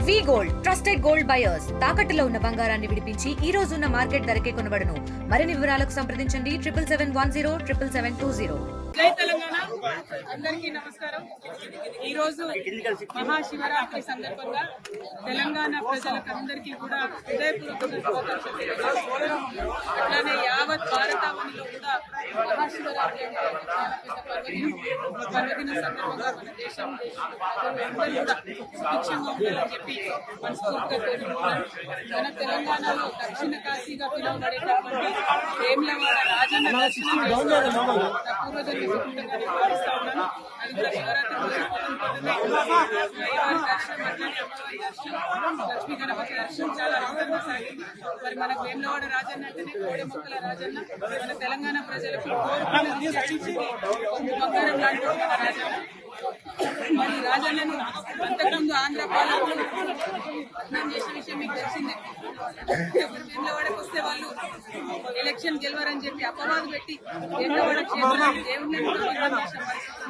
వి gold trusted gold buyers తాకట్టులో ఉన్న బంగారాన్ని విడిపించి ఈ రోజు ఉన్న మార్కెట్ ధరకే కొనబడును. మరిన్ని వివరాలకు సంప్రదించండి 7771077220. జై తెలంగాణ. అందరికీ నమస్కారం. ఈ రోజు మహాశివరాత్రి సందర్భంగా తెలంగాణ ప్రజలందరికీ కూడా హృదయపూర్వకంగా శుభాకాంక్షలు తెలియజేస్తున్నాను. అట్లానే యావత్ భారతావనిలో కూడా మహాశివరాత్రి అంటే చాలా పెద్ద పర్వదిన సందర్భంగా మన దేశం అందరూ కూడా సుభిక్షంగా ఉండాలని చెప్పి మనస్ఫూర్తిగా కోరుకుంటున్నాను. మన తెలంగాణలో దక్షిణ కాశీగా పిలువబడేటటువంటి వేములవాడ రాజన్న దర్శనం పూర్వజన్మ సుఖంగా భావిస్తా ఉన్నాను. అది కూడా శివరాత్రి లక్ష్మీ గణపతి దర్శనం చాలా అద్భుతంగా సాగింది. మరి మనకు వేములవాడ రాజన్న అంటేనే కోడి మొక్కల రాజన్న, మన తెలంగాణ ప్రజలకు బంగారం లాంటి రాజన్న. మరి రాజన్నను అంతకుముందు ఆంధ్ర పాలకులు పట్నం చేసిన విషయం మీకు తెలిసిందే. వేములవాడకు వస్తే వాళ్ళు ఎలక్షన్ గెలవరని చెప్పి అపవాదు పెట్టి వేములవాడ క్షేత్రాన్ని దేవుడిని చేసిన పరిస్థితి.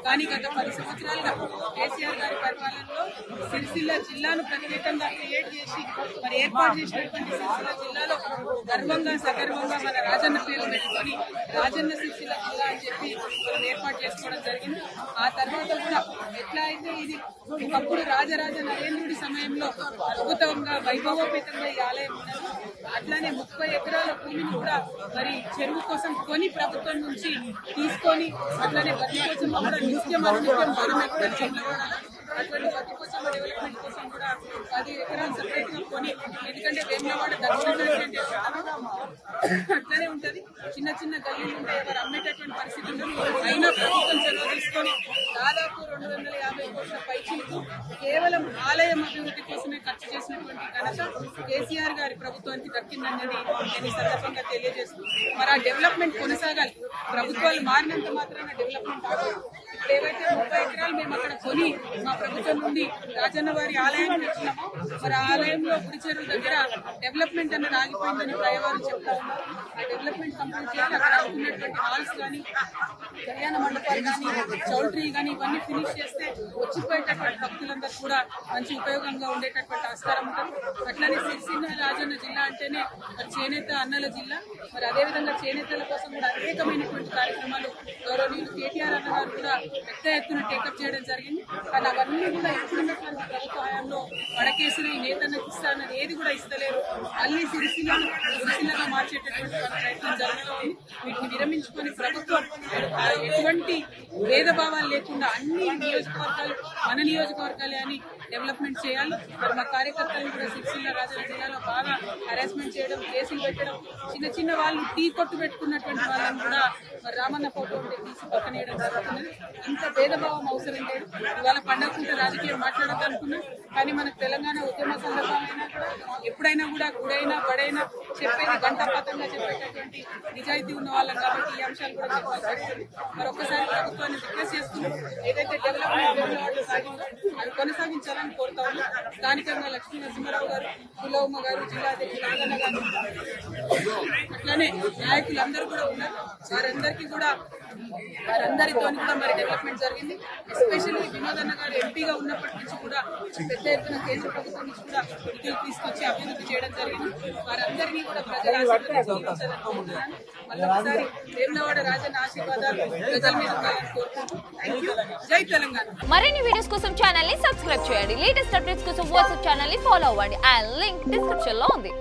కానీ గత 10 సంవత్సరాలుగా కేసీఆర్ గారి పరిపాలనలో సిరిసిల్ల జిల్లాను ప్రత్యేకంగా క్రియేట్ చేసి మరి ఏర్పాటు చేసినటువంటి సిరిసిల్ల జిల్లాలో గర్వంగా సగర్వంగా మన రాజన్న పేరు పెట్టుకొని రాజన్న సిరిసిల్ల జిల్లా అని చెప్పి మనం ఏర్పాటు చేసుకోవడం జరిగింది. ఆ తర్వాత కూడా ఎట్లా అయితే ఇది ఒకప్పుడు రాజరాజ నరేంద్రుడి సమయంలో అద్భుతంగా వైభవోపేతంగా ఈ ఆలయం ఉన్నది, అట్లానే 30 ఎకరాల భూమిని కూడా మరి చెరువు కోసం కొని ప్రభుత్వం నుంచి తీసుకొని అట్లానే బతి కోసం కూడా నిత్యం అటువంటి బతి కోసం డెవలప్మెంట్ కోసం కూడా 10 ఎకరాలు సపరేట్ గా కొని, ఎందుకంటే వేములవాడ దక్షిణ అట్లనే ఉంటది. చిన్న చిన్న గల్లీలు ఉంటాయి, ఎవరు అమ్మేటటువంటి పరిస్థితి ఉంటుంది. అయినా ప్రభుత్వం చొరవ తీసుకొని దాదాపు 250 కోట్ల పైచిలకు కేవలం ఆలయం అభివృద్ధి కోసమే ఖర్చు చేసినటువంటి ఘనత కేసీఆర్ గారి ప్రభుత్వానికి దక్కిందనేది నేను ఈ సందర్భంగా తెలియజేస్తున్నాను. మరి ఆ డెవలప్మెంట్ కొనసాగాలి. ప్రభుత్వాలు మారినంత మాత్రాన డెవలప్మెంట్ ఆగాలి. ఇప్పుడు ఏవైతే 30 ఎకరాలు మేము అక్కడ కొని మా ప్రభుత్వం నుండి రాజన్న వారి ఆలయానికి వచ్చినామో, మరి ఆలయంలో గుడి చెరువు దగ్గర డెవలప్మెంట్ అన్నది ఆగిపోయిందని ప్రయవారు చెప్తా ఉన్నారు. ఆ డెవలప్మెంట్ కంప్లీట్ చేయాలి. అక్కడ ఉన్నటువంటి హాల్స్ కానీ, కళ్యాణ మండపాలు కానీ, చౌల్ట్రీ కానీ ఇవన్నీ ఫినిష్ చేస్తే వచ్చిపోయేటటువంటి భక్తులందరూ కూడా మంచి ఉపయోగంగా ఉండేటటువంటి ఆస్కారం ఉంటుంది. అట్లానే సిరిసిల్ల రాజన్న జిల్లా అంటేనే మరి చేనేత అన్నల జిల్లా. మరి అదేవిధంగా చేనేతల కోసం కూడా అనేకమైనటువంటి కార్యక్రమాలు గౌరవనీయులు కేటీఆర్ అన్న గారు కూడా పెద్ద ఎత్తున టేకప్ చేయడం జరిగింది. కానీ అవన్నీ కూడా ఇప్పుడున్నటువంటి ప్రభుత్వ హయాంలో వడకేసిన ఈ నేతన్నకి ఇస్తానని ఏది కూడా ఇస్తలేరు. మళ్ళీ సిరిసిల్లగా మార్చేటటువంటి ప్రయత్నం జరుగుతూ ఉంది. వీటిని విరమించుకొని ప్రభుత్వం ఎటువంటి భేదభావాలు లేకుండా అన్ని నియోజకవర్గాలు మన నియోజకవర్గాలే అని డెవలప్మెంట్ చేయాలి. మరి మా కార్యకర్తలు కూడా సిరిసిల్ల రాజన్న జిల్లాలో బాగా హరాస్మెంట్ చేయడం, కేసులు పెట్టడం, చిన్న చిన్న వాళ్ళు టీ కొట్టు పెట్టుకున్నటువంటి వాళ్ళని కూడా మరి రామన్న ఫోటో ఉంటే తీసి పక్కనేయడం జరుగుతున్నది. ఇంత భేదభావం అవసరం లేదు. ఇవాళ పండగకుంటే రాజకీయం మాట్లాడద్దనుకున్నా, కానీ మనకు తెలంగాణ ఉద్యమ సందర్భమైనా ఎప్పుడైనా కూడా గుడైనా బడైనా చెప్పేది గంటపాతంగా చెప్పేటటువంటి నిజాయితీ ఉన్న వాళ్ళం కాబట్టి ఈ అంశాలు కూడా చెప్పాల్సి వస్తుంది. మరి ఒక్కసారి ప్రభుత్వాన్ని రిక్వెస్ట్ చేస్తున్నాం, ఏదైతే డెవలప్మెంట్ సాగిందో అది కొనసాగించాలని కోరుతా ఉన్నాం. స్థానికంగా లక్ష్మీ నరసింహారావు గారు, కులవమ్మ గారు, జిల్లా అధ్యక్షులు నాగన్న గారు, అట్లానే నాయకులందరూ కూడా ఉన్నారు. వారందరితో కూడా మరి డెవలప్మెంట్ జరిగింది. ఎస్పెషల్లీ వినోదన్న గారు ఎంపీగా ఉన్నప్పటి నుంచి కూడా పెద్ద ఎత్తున కేంద్ర ప్రభుత్వం నుంచి కూడా నిధులు తీసుకొచ్చి అభివృద్ధి చేయడం జరిగింది. వారందరినీ కూడా ప్రజల ఆశీర్వాదాలు కోరుకుంటున్నాను. మళ్ళొకసారి వేములవాడ రాజన్న ఆశీర్వాదాలు ప్రజల మీద ఉండాలని కోరుకుంటూ థ్యాంక్ యూ. జై తెలంగాణ. మరిన్ని వీడియోస్ కోసం ఛానల్ ని సబ్స్క్రైబ్ చేయండి. లేటెస్ట్ అప్డేట్స్ కోసం వాట్సాప్ ఛానల్ ని ఫాలో అవ్వండి. ఆ లింక్ డిస్క్రిప్షన్ లో ఉంది.